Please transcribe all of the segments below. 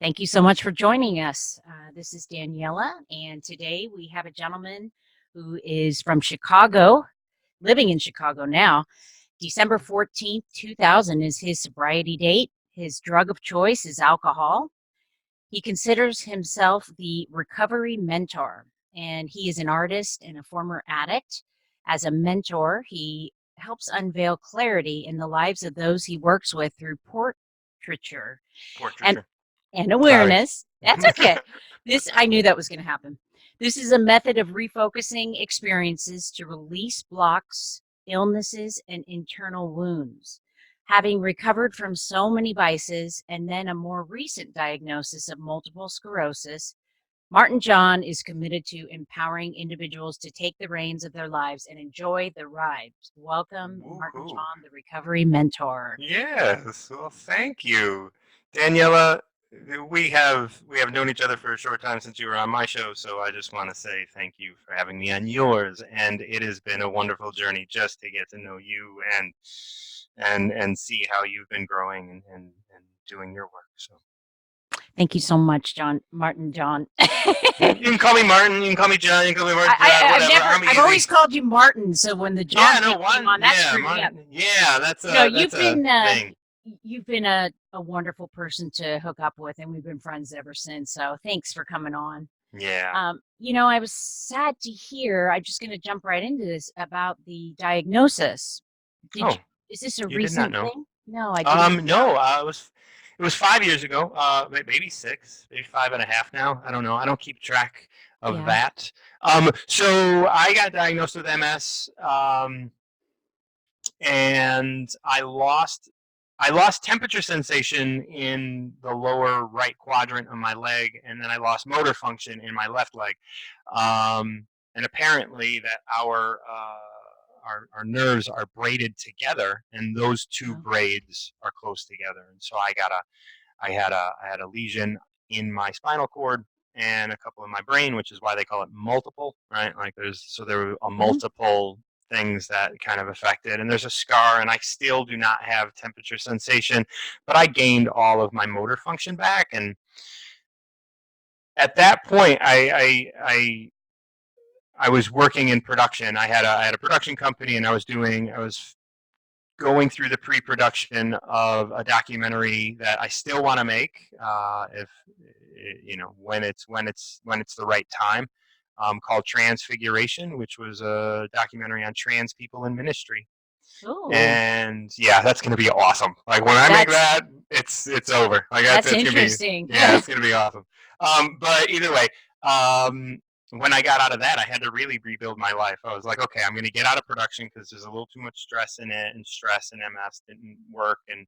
Thank you so much for joining us. This is Daniela, and today we have a gentleman who is from Chicago, living in Chicago now. December 14th, 2000 is his sobriety date. His drug of choice is alcohol. He considers himself the recovery mentor, and he is an artist and a former addict. As a mentor, he helps unveil clarity in the lives of those he works with through portraiture and Portraiture. and Sorry. awareness. That's okay. I knew that was going to happen. This is a method of refocusing experiences to release blocks, illnesses, and internal wounds. Having recovered from so many vices and then a more recent diagnosis of multiple sclerosis, MartinJon is committed to empowering individuals to take the reins of their lives and enjoy the ride. Welcome, Woohoo. MartinJon, the recovery mentor. Yes. Well, thank you, Daniela. We have known each other for a short time since you were on my show, so I just want to say thank you for having me on yours. And it has been a wonderful journey just to get to know you and see how you've been growing and doing your work. So Thank you so much, MartinJon. you can call me Martin. You can call me John. You can call me Martin. Whatever. I'm I've easy. always called you Martin. So when the Yeah. John No thing came one. on, that Yeah. screwed me up. Martin. Yeah. That's No, a that's a thing. you've been a wonderful person to hook up with, and we've been friends ever since. So thanks for coming on. Yeah. I was sad to hear. I'm just going to jump right into this about the diagnosis. Did Oh, you? Is this a you did not recent know? thing? No, I didn't. No. It was 5 years ago. Maybe six, maybe 5.5 now. I don't know. I don't keep track of Yeah. that. So I got diagnosed with MS, and I lost temperature sensation in the lower right quadrant of my leg, and then I lost motor function in my left leg. And apparently, that our nerves are braided together, and those two Oh, braids are close together. And so I had a lesion in my spinal cord and a couple in my brain, which is why they call it multiple, right? Like there were a mhm. multiple things that kind of affected, and there's a scar, and I still do not have temperature sensation, but I gained all of my motor function back. And at that point, I was working in production. I had a production company, and I was going through the pre-production of a documentary that I still want to make, if when it's the right time, called Transfiguration, which was a documentary on trans people in ministry. Oh, And yeah, that's gonna be awesome. Like when I make that's that, it's over. Like that's it's gonna be, interesting. yeah, it's gonna be awesome. But either way, um, when I got out of that, I had to really rebuild my life. I was like, okay, I'm gonna get out of production because there's a little too much stress in it, and stress and MS didn't work. And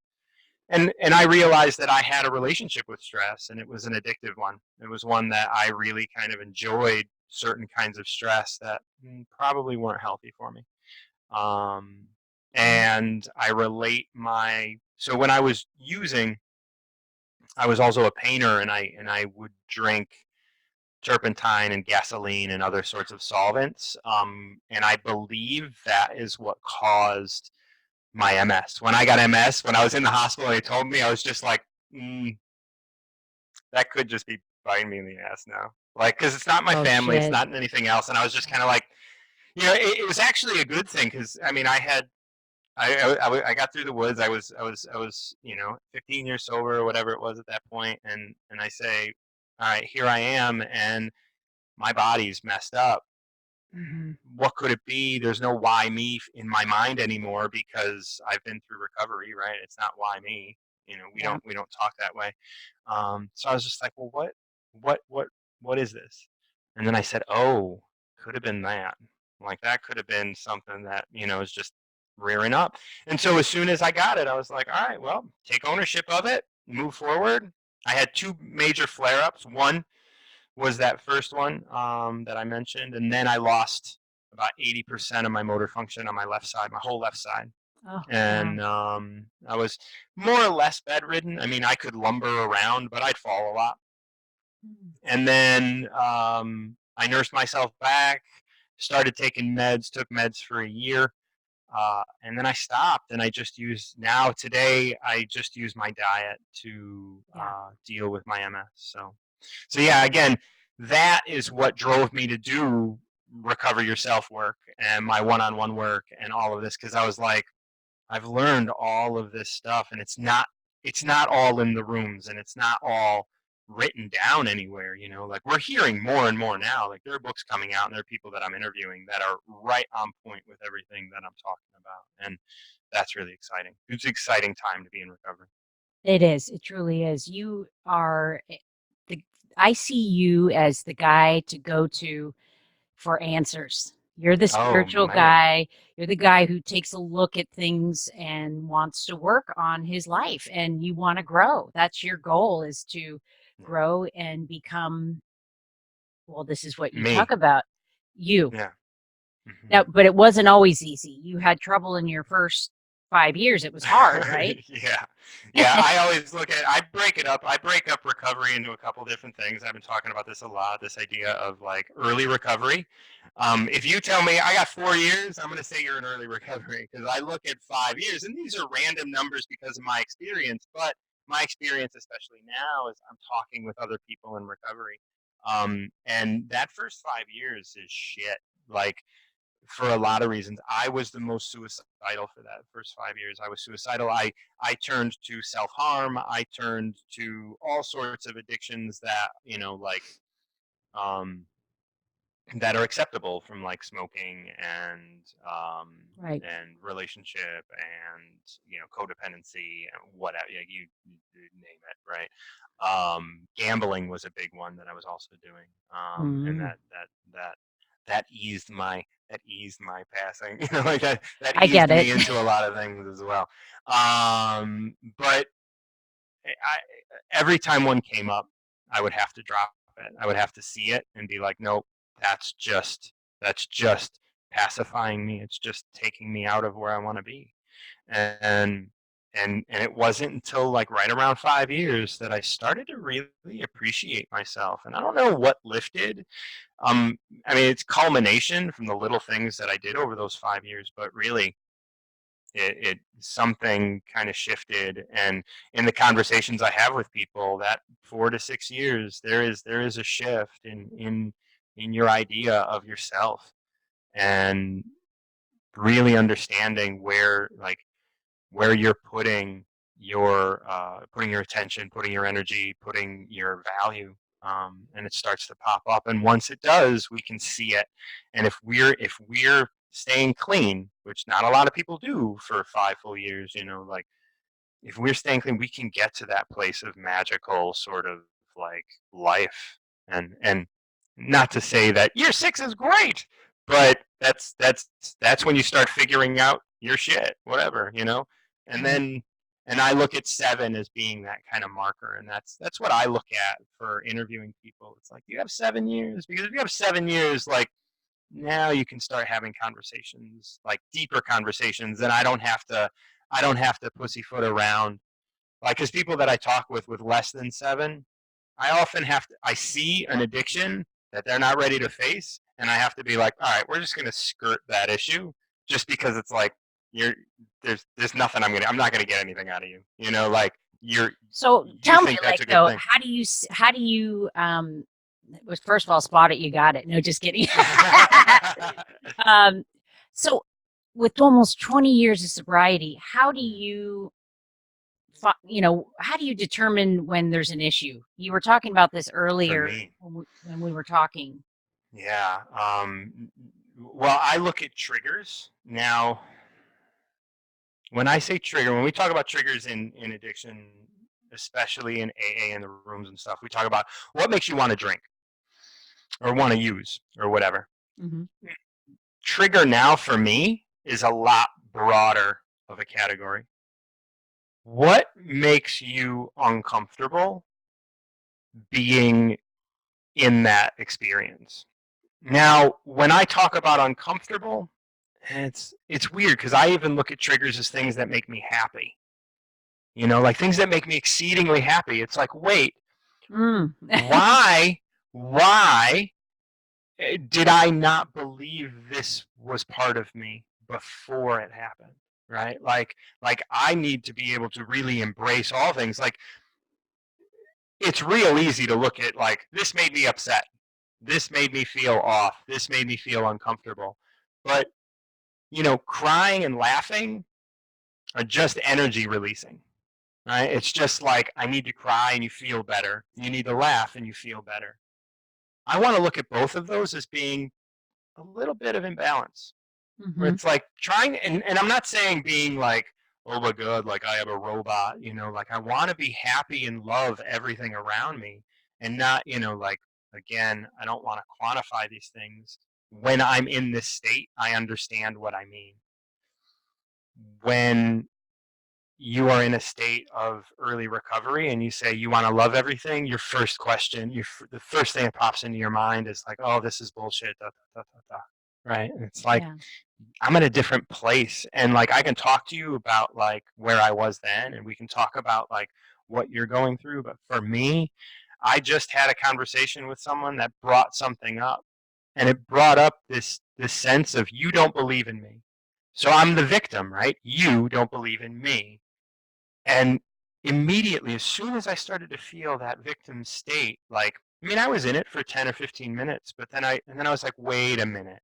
I realized that I had a relationship with stress, and it was an addictive one. It was one that I really kind of enjoyed, certain kinds of stress that probably weren't healthy for me. Um, Mm, and I relate my so when I was using, I was also a painter, and I would drink turpentine and gasoline and other sorts of solvents. And I believe that is what caused my MS. When I got MS, when I was in the hospital, they told me, I was just like, that could just be biting me in the ass now. Like, because it's not my oh family, it's shit. not anything else. And I was just kind of like, it was actually a good thing because I mean, I got through the woods. I was 15 years sober or whatever it was at that point, and I say, all right, here I am, and my body's messed up. Hmm. What could it be? There's no why me in my mind anymore because I've been through recovery, right? It's not why me. We Yeah. don't talk that way. So I was just like, well, what, what, what is this? And then I said, oh, could have been that. Like that could have been something that is just rearing up. And so as soon as I got it, I was like, all right, well, take ownership of it, move forward. I had two major flare-ups. One was that first one that I mentioned, and then I lost about 80% of my motor function on my left side, my whole left side. Oh, wow. And I was more or less bedridden. I mean, I could lumber around, but I'd fall a lot. Mm. And then I nursed myself back, started taking meds, took meds for a year. And then I stopped, and I just use now today. I just use my diet to deal with my MS. So yeah, again, that is what drove me to do recover yourself work and my one-on-one work and all of this, because I was like, I've learned all of this stuff, and it's not all in the rooms, and it's not all written down anywhere. Like, we're hearing more and more now. Like, there are books coming out, and there are people that I'm interviewing that are right on point with everything that I'm talking about, and that's really exciting. It's an exciting time to be in recovery. It is. It truly is. You are the. I see you as the guy to go to for answers. You're the Oh spiritual man. guy. You're the guy who takes a look at things and wants to work on his life, and you want to grow. That's your goal, is to Yeah. grow and become, well, this is what you talk Me. about, you. Yeah. Mm-hmm. Now, but it wasn't always easy. You had trouble in your first 5 years. It was hard, right? Yeah. Yeah. I break it up. I break up recovery into a couple different things. I've been talking about this a lot, this idea of like early recovery. If you tell me I got 4 years, I'm going to say you're in early recovery, because I look at 5 years, and these are random numbers because of my experience, but my experience, especially now, is I'm talking with other people in recovery. And that first 5 years is shit. Like, for a lot of reasons. I was the most suicidal for that first 5 years. I was suicidal. I turned to self-harm. I turned to all sorts of addictions that, like, um, that are acceptable, from like smoking Right. and relationship and codependency and whatever, you name it, right? Gambling was a big one that I was also doing, and Mm. that eased my passing, like that I eased get it. me into a lot of things as well. But I, every time one came up, I would have to drop it. I would have to see it and be like, nope, that's just pacifying me. It's just taking me out of where I want to be. And and it wasn't until like right around 5 years that I started to really appreciate myself. And I don't know what lifted. I mean, it's culmination from the little things that I did over those 5 years, but really, it something kind of shifted. And in the conversations I have with people, that 4 to 6 years, there is a shift in your idea of yourself, and really understanding where you're putting your attention, putting your energy, putting your value. And it starts to pop up, and once it does, we can see it. And if we're staying clean, which not a lot of people do for 5 full years, like, if we're staying clean, we can get to that place of magical sort of like life. And not to say that year 6 is great, but that's when you start figuring out your shit, whatever. And Right. then, and I look at 7 as being that kind of marker, and that's what I look at for interviewing people. It's like, you have 7 years, because if you have 7 years, like, now you can start having conversations, like deeper conversations, and I don't have to pussyfoot around. Like, because people that I talk with less than 7, I often I see an addiction that they're not ready to face, and I have to be like, all right, we're just gonna skirt that issue, just because it's like, you're there's nothing I'm not gonna get anything out of you. Like, So you tell me, think that's like, a good though, thing. how do you was, first of all, spot it, you got it. No, just kidding. um, so with almost 20 years of sobriety, how do you how do you determine when there's an issue? You were talking about this For earlier me, when we were talking. yeah. Well, I look at triggers now. When I say trigger, when we talk about triggers in addiction, especially in AA and the rooms and stuff, we talk about what makes you want to drink or want to use or whatever. Mm-hmm. Trigger now for me is a lot broader of a category. What makes you uncomfortable being in that experience? Now, when I talk about uncomfortable, it's weird, because I even look at triggers as things that make me happy. Like things that make me exceedingly happy. It's like, wait, Mm. why did I not believe this was part of me before it happened, right? Like I need to be able to really embrace all things. Like, it's real easy to look at, like, this made me upset, this made me feel off, this made me feel uncomfortable. But, crying and laughing are just energy releasing, right? It's just like, I need to cry and you feel better. You need to laugh and you feel better. I want to look at both of those as being a little bit of imbalance, where Mm-hmm. it's like trying, and I'm not saying being like, oh my God, like I am a robot, like I want to be happy and love everything around me, and not, like, again, I don't want to quantify these things. When I'm in this state, I understand what I mean. When you are in a state of early recovery and you say you want to love everything, your first question, the first thing that pops into your mind is like, oh, this is bullshit, da, da, da, da, da. Right? And it's like, Yeah. I'm in a different place, and like I can talk to you about like where I was then, and we can talk about like what you're going through. But for me, I just had a conversation with someone that brought something up, and it brought up this sense of, you don't believe in me, so I'm the victim, right? You don't believe in me. And immediately, as soon as I started to feel that victim state, like, I mean, I was in it for 10 or 15 minutes, but then I was like, wait a minute.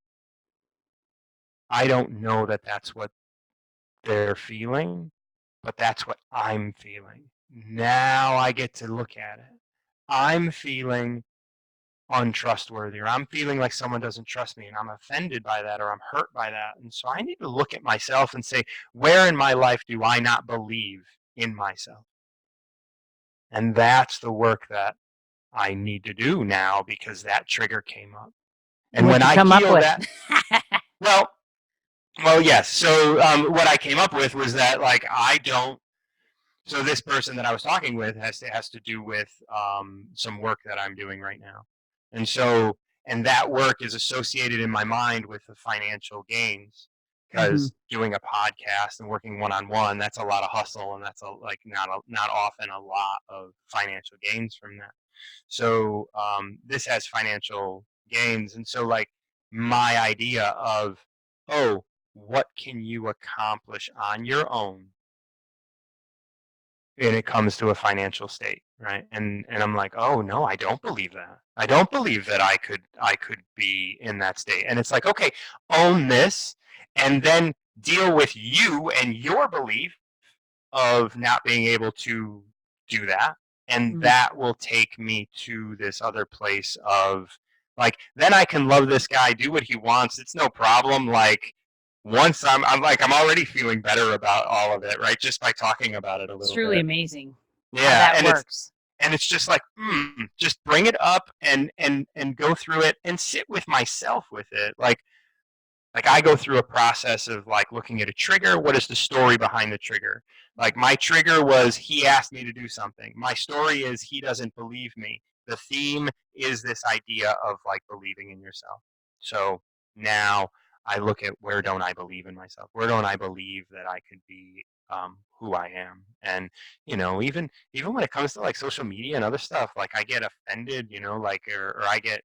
I don't know that that's what they're feeling, but that's what I'm feeling. Now I get to look at it. I'm feeling untrustworthy, or I'm feeling like someone doesn't trust me, and I'm offended by that, or I'm hurt by that. And so I need to look at myself and say, where in my life do I not believe in myself? And that's the work that I need to do now, because that trigger came up. And And what'd when you I come up heal with? that, well, yes. So what I came up with was that, like, I don't. So this person that I was talking with has to do with some work that I'm doing right now, and so, and that work is associated in my mind with the financial gains, Mm-hmm. because doing a podcast and working one on one, that's a lot of hustle, and that's not often a lot of financial gains from that. So this has financial gains, and so, like, my idea of, oh, what can you accomplish on your own when it comes to a financial state, right? And I'm like, oh no, I don't believe that. I don't believe that I could be in that state. And it's like, okay, own this, and then deal with you and your belief of not being able to do that. And Mm-hmm. that will take me to this other place of, like, then I can love this guy, do what he wants. It's no problem. Like, once I'm like, I'm already feeling better about all of it, right? Just by talking about it a It's little truly bit. amazing how Yeah. that works. And it's just like, just bring it up and go through it and sit with myself with it. Like I go through a process of, like, looking at a trigger. What is the story behind the trigger? Like, my trigger was, he asked me to do something. My story is, he doesn't believe me. The theme is this idea of, like, believing in yourself. So now I look at, where don't I believe in myself? Where don't I believe that I could be who I am? And even when it comes to, like, social media and other stuff, like, I get offended, like, or I get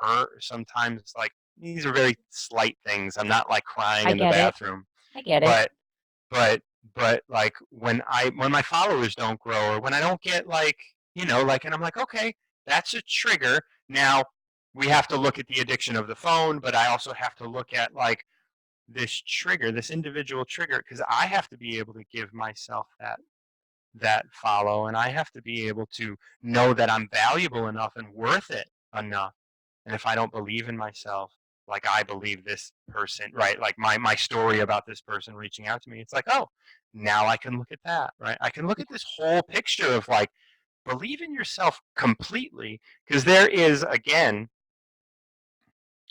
hurt sometimes. Like, these are very slight things. I'm not, like, crying I in the get it. bathroom, I get it. but like, when my followers don't grow, or when I don't get, like, like, and I'm like, okay, that's a trigger. Now we have to look at the addiction of the phone, but I also have to look at, like, this trigger, this individual trigger, because I have to be able to give myself that follow, and I have to be able to know that I'm valuable enough and worth it enough. And if I don't believe in myself, like, I believe this person, right? Like, my story about this person reaching out to me, it's like, oh, now I can look at that, right? I can look at this whole picture of, like, believe in yourself completely, because there is, again,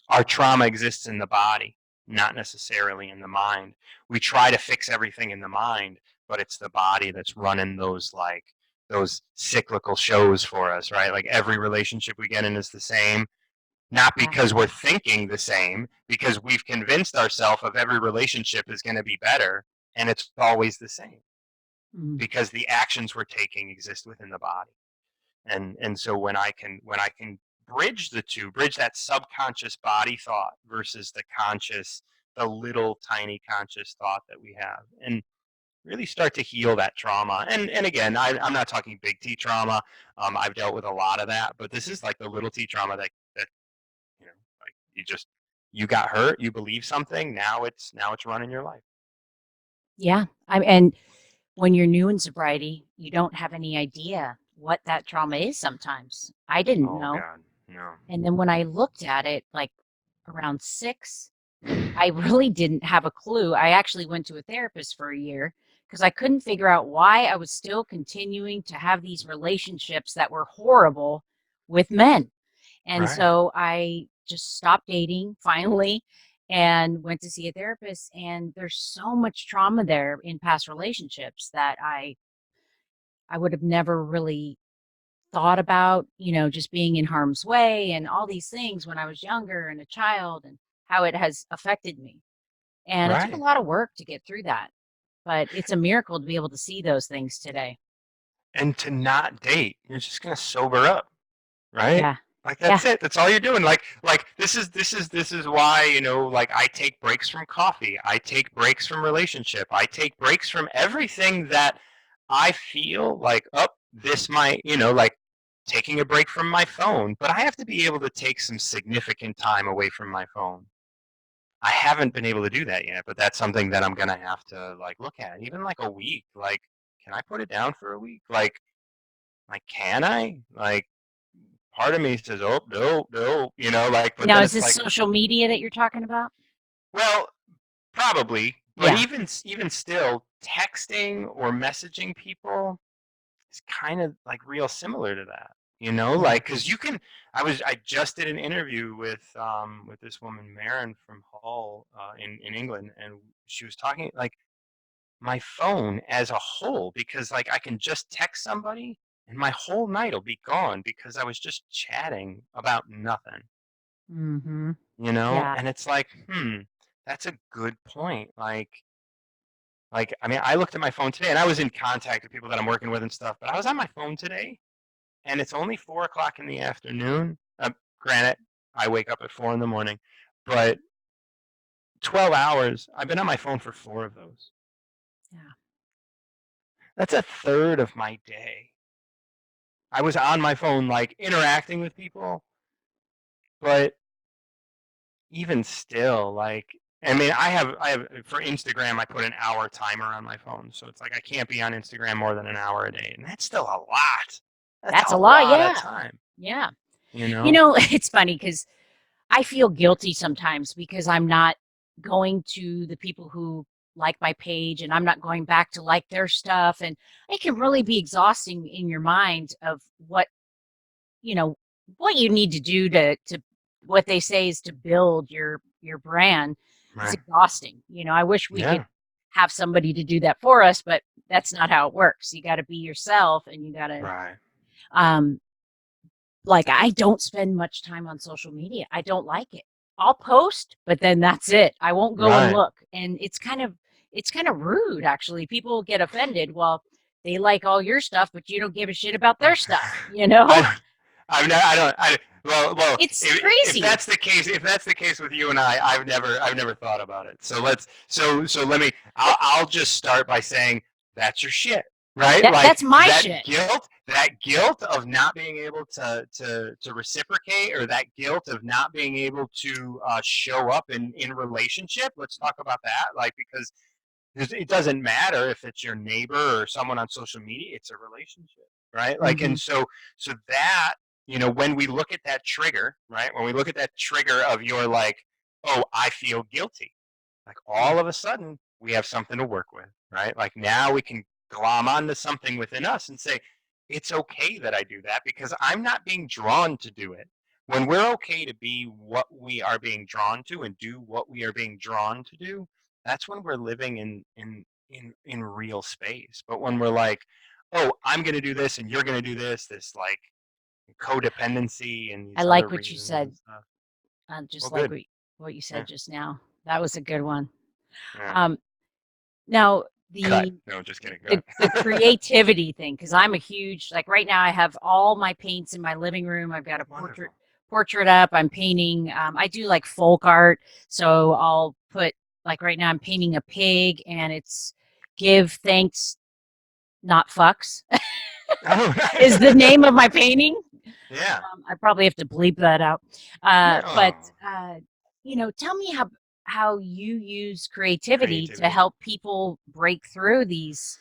our trauma exists in the body, not necessarily in the mind. We try to fix everything in the mind, but it's the body that's running those cyclical shows for us, right? Like, every relationship we get in is the same, not Yeah. because we're thinking the same, because we've convinced ourselves of every relationship is going to be better, and it's always the same, Mm-hmm. because the actions we're taking exist within the body. And so when I can bridge the two, bridge that subconscious body thought versus the conscious the little tiny conscious thought that we have, and really start to heal that trauma. And again, I'm not talking big T trauma. I've dealt with a lot of that, but this is like the little T trauma that like you got hurt, you believe something, now it's running your life. Yeah. And when you're new in sobriety, you don't have any idea what that trauma is sometimes. I didn't Oh know. God, no. And then when I looked at it, like around 6, I really didn't have a clue. I actually went to a therapist for a year because I couldn't figure out why I was still continuing to have these relationships that were horrible with men. And Right, so I just stopped dating finally and went to see a therapist. And there's so much trauma there in past relationships that I would have never really thought about, just being in harm's way and all these things when I was younger and a child, and how it has affected me. And it took a right. lot of work to get through that, but it's a miracle to be able to see those things today. And to not date, you're just gonna sober up, right? Yeah. Like Yeah. that's it. That's all you're doing. Like this is why, like I take breaks from coffee. I take breaks from relationship. I take breaks from everything that I feel like, oh, this might, like taking a break from my phone. But I have to be able to take some significant time away from my phone. I haven't been able to do that yet, but that's something that I'm gonna have to like look at. Even like a week. Like, can I put it down for a week? Like, can I? Like, part of me says, oh, no, no, like, but Now, then is it's this like, social media that you're talking about? well, probably, but Yeah. even still, texting or messaging people is kind of like real similar to that, Yeah. like, because I just did an interview with this woman, Marin from Hull, in England, and she was talking like my phone as a whole, because like I can just text somebody and my whole night will be gone because I was just chatting about nothing, Mhm. Yeah. and it's like, that's a good point. Like I mean, I looked at my phone today and I was in contact with people that I'm working with and stuff, but I was on my phone today and it's only 4 o'clock in the afternoon. Granted, I wake up at 4 in the morning, but 12 hours, I've been on my phone for 4 of those. Yeah. That's a third of my day. I was on my phone, like interacting with people, but even still, like, I mean, I have for Instagram, I put an hour timer on my phone, so it's like I can't be on Instagram more than an hour a day, and that's still a lot. That's That's a a lot. lot of Yeah. time, Yeah. you know. It's funny because I feel guilty sometimes because I'm not going to the people who like my page, and I'm not going back to like their stuff. And it can really be exhausting in your mind of you know, what you need to do to what they say is to build your brand. It's Right? exhausting. I wish we could Yeah. have somebody to do that for us, but that's not how it works. You got to be yourself, and you got to Right. um like, I don't spend much time on social media. I don't like it. I'll post, but then that's it. I won't go and Right. look. And it's kind of rude, actually. People get offended. Well, they like all your stuff, but you don't give a shit about their stuff, you know? I I've never, I don't, I, well, It's if crazy. that's the case, with you and I've never thought about it. So I'll just start by saying that's your shit, right? Like That's my that shit. guilt of not being able to reciprocate, or that guilt of not being able to show up in relationship. Let's talk about that, like, because it doesn't matter if it's your neighbor or someone on social media, it's a relationship, right? Like, and Mhm. so that, when we look at that trigger, right? When we look at that trigger of your, like, oh, I feel guilty, like, Yeah. all of a sudden we have something to work with, right? Like, now we can glom onto something within us and say, it's okay that I do that because I'm not being drawn to do it. When we're okay to be what we are being drawn to and do what we are being drawn to do, that's when we're living in real space. But when we're like, oh, I'm going to do this and you're going to do this, like, codependency and I these other like what you reasons and said, stuff. Well, just like good. what you Yeah. said just now. That was a good one. Yeah. Um, Now Cut. the No, just kidding. Go the ahead. creativity thing, because I'm a huge, like, right now I have all my paints in my living room. I've got a portrait Wonderful. portrait up. I'm painting. I do like folk art, so I'll put like right now I'm painting a pig, and it's give thanks, not fucks, Oh, is the name of my painting. yeah. I probably have to bleep that out. But No. tell me how you use creativity to Creativity. help people break through these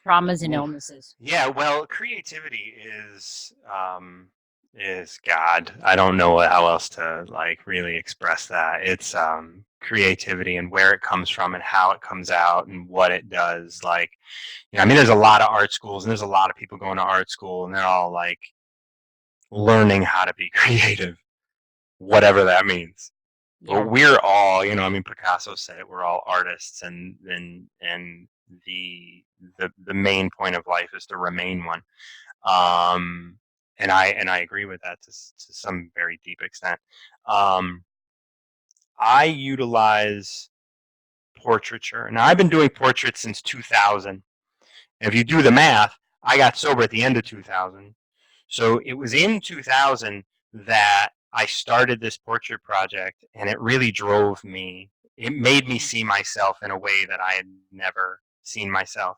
traumas and Well, illnesses. yeah, well, creativity is God. I don't know how else to like really express that. It's creativity and where it comes from and how it comes out and what it does. Like, I mean, there's a lot of art schools and there's a lot of people going to art school and they're all like learning how to be creative, whatever that means. But Yeah. we're all, I mean, Picasso said it. We're all artists, and the main point of life is to remain one. Um, and I agree with that to some very deep extent. Um, I utilize portraiture. Now I've been doing portraits since 2000. And if you do the math, I got sober at the end of 2000. So it was in 2000 that I started this portrait project, and it really drove me. It made me see myself in a way that I had never seen myself.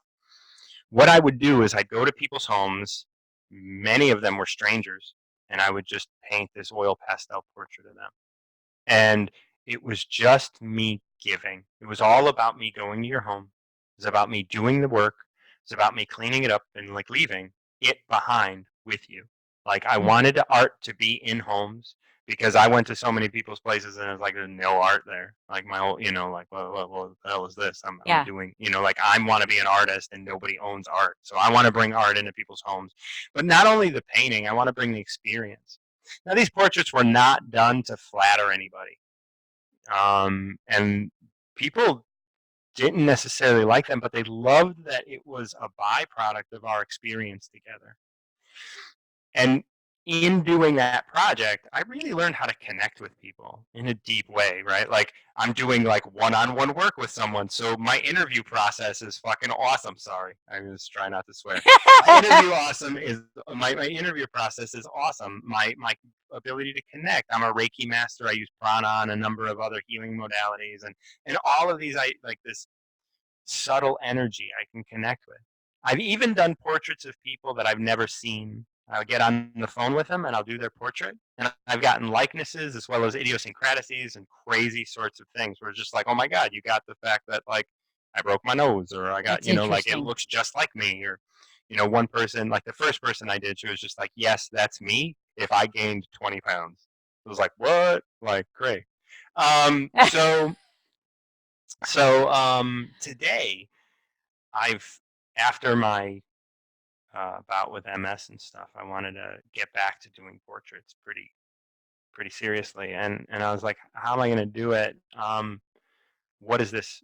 What I would do is I'd go to people's homes. Many of them were strangers, and I would just paint this oil pastel portrait of them. And it was just me giving. It was all about me going to your home. It was about me doing the work. It was about me cleaning it up and like leaving it behind with you. Like I Mhm. wanted the art to be in homes because I went to so many people's places and it was like there's no art there. Like my whole, like what the hell is this? I'm Yeah. doing, like I want to be an artist and nobody owns art, so I want to bring art into people's homes. But not only the painting, I want to bring the experience. Now, these portraits were not done to flatter anybody. And people didn't necessarily like them, but they loved that it was a byproduct of our experience together. And in doing that project, I really learned how to connect with people in a deep way, right? Like I'm doing like one-on-one work with someone. So my interview process is fucking awesome. Sorry. I'm just trying not to swear. My interview process is awesome. My ability to connect. I'm a Reiki master. I use prana and a number of other healing modalities, and all of these I like this subtle energy I can connect with. I've even done portraits of people that I've never seen. I'll get on the phone with them and I'll do their portrait. And I've gotten likenesses as well as idiosyncrasies and crazy sorts of things where it's just like, oh my God, you got the fact that like I broke my nose, or I got, That's like it interesting. looks just like me. Or, one person, like the first person I did, she was just like, yes, that's me if I gained 20 pounds. It was like, what? Like, great. So today I've after my bout with MS and stuff, I wanted to get back to doing portraits pretty seriously, and I was like, how am I going to do it? What is this?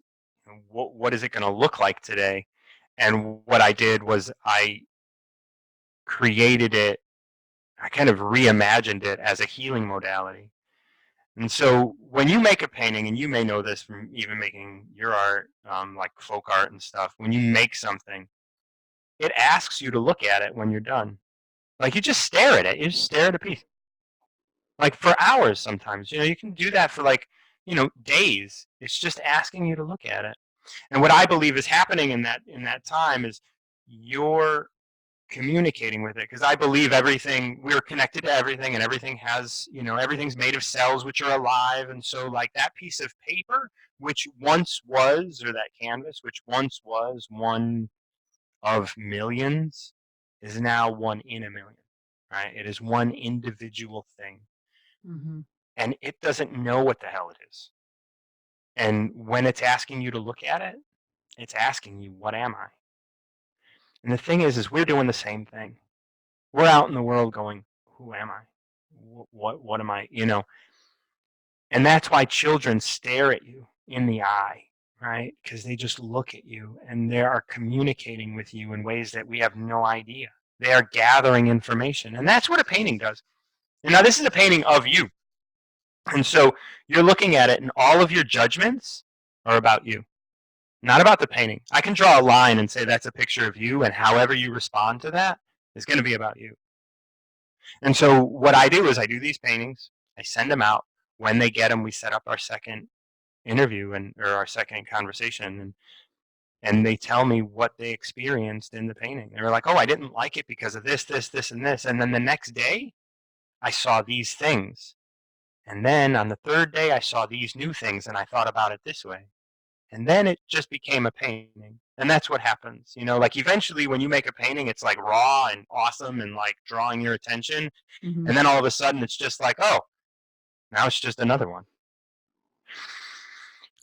What is it going to look like today? And what I did was I created it. I kind of reimagined it as a healing modality. And so when you make a painting, and you may know this from even making your art, like folk art and stuff, when you make something, it asks you to look at it when you're done. Like you just stare at it. You just stare at a piece. Like for hours sometimes. You can do that for like, days. It's just asking you to look at it. And what I believe is happening in that time is you're communicating with it, because I believe everything, we're connected to everything, and everything has, everything's made of cells which are alive. And so like that piece of paper which once was, or that canvas which once was one of millions, is now one in a million, right? It is one individual thing, Hmm. and it doesn't know what the hell it is. And when it's asking you to look at it, it's asking you, what am I? And the thing is we're doing the same thing. We're out in the world going, who am I? What am I? And that's why children stare at you in the eye, right? Because they just look at you and they are communicating with you in ways that we have no idea. They are gathering information, and that's what a painting does. And now this is a painting of you. And so you're looking at it, and all of your judgments are about you, not about the painting. I can draw a line and say that's a picture of you, and however you respond to that is going to be about you. And so what I do is I do these paintings, I send them out. When they get them, we set up our second interview or our second conversation, and they tell me what they experienced in the painting. They were like, "Oh, I didn't like it because of this, this, this, and this." And then the next day, I saw these things. And then on the third day, I saw these new things, and I thought about it this way. And then it just became a painting. And that's what happens. Like eventually when you make a painting, it's like raw and awesome and like drawing your attention. Mhm. And then all of a sudden it's just like, oh, now it's just another one.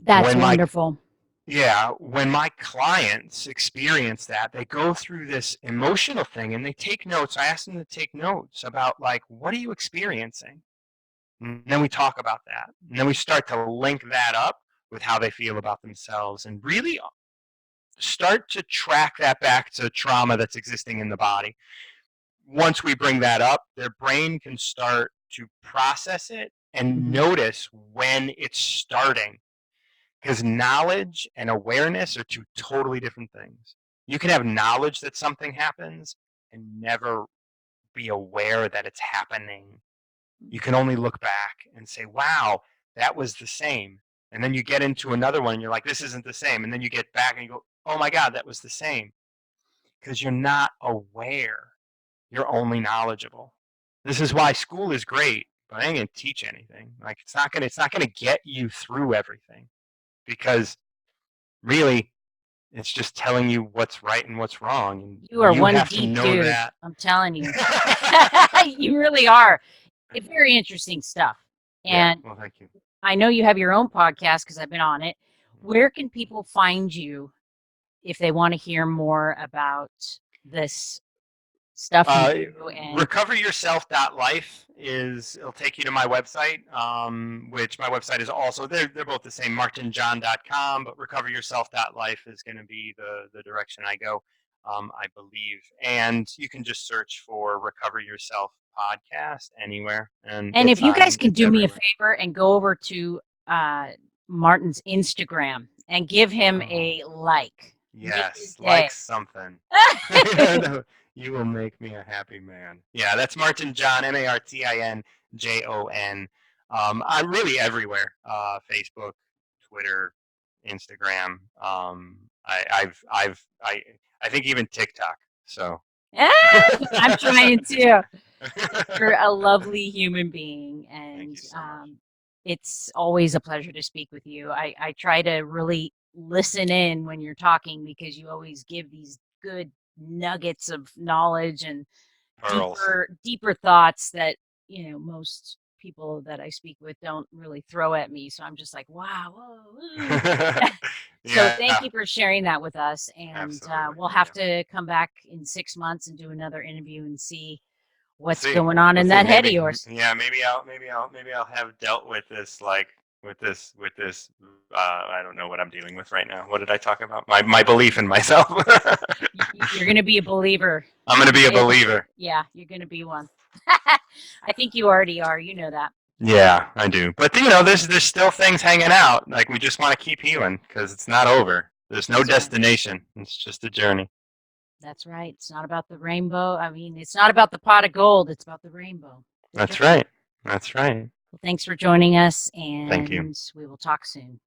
That's When my wonderful. Yeah, when my clients experience that, they go through this emotional thing and they take notes. I ask them to take notes about like, what are you experiencing? And then we talk about that. And then we start to link that up with how they feel about themselves and really start to track that back to trauma that's existing in the body. Once we bring that up, their brain can start to process it and notice when it's starting. Because knowledge and awareness are two totally different things. You can have knowledge that something happens and never be aware that it's happening. You can only look back and say, wow, that was the same. And then you get into another one and you're like, this isn't the same. And then you get back and you go, oh my God, that was the same. Because you're not aware. You're only knowledgeable. This is why school is great, but I ain't gonna teach anything. Like it's not gonna get you through everything. Because really, it's just telling you what's right and what's wrong. And You are you one have to deep know dude. that. I'm telling you. You really are. It's very interesting stuff. Yeah. And Well, thank you. I know you have your own podcast because I've been on it. Where can people find you if they want to hear more about this stuff you do? And Recoveryourself.life it'll take you to my website, which my website is also, they're both the same, martinjon.com, but recoveryourself.life is going to be the direction I go, I believe. And you can just search for Recover Yourself podcast anywhere. And if you guys can do me a everywhere. favor and go over to Martin's Instagram and give him a like. Yes, Make his like something. You will make me a happy man. Yeah, that's MartinJon, MartinJon. I'm really everywhere. Facebook, Twitter, Instagram. I think even TikTok. So I'm trying to. You're a lovely human being, Thank and you so much. it's always a pleasure to speak with you. I try to really listen in when you're talking because you always give these good nuggets of knowledge and Pearls. deeper thoughts that most people that I speak with don't really throw at me. So I'm just like, wow, whoa. So thank Yeah, you for sharing that with us, and absolutely. we'll Thank have you. to come back in 6 months and do another interview and see what's See, going on we'll in see. that head of Maybe, yours. yeah, maybe I'll have dealt with this like with this. I don't know what I'm dealing with right now. What did I talk about? My belief in myself. You're going to be a believer. I'm gonna be a believer. Yeah, you're going to be one. I think you already are. You know that. Yeah, I do. But there's still things hanging out. Like we just want to keep healing because it's not over. There's no That's right. destination. It's just a journey. That's right. It's not about the rainbow. I mean, it's not about the pot of gold. It's about the rainbow. That's right. That's right. Well, thanks for joining us, Thank you. and we will talk soon.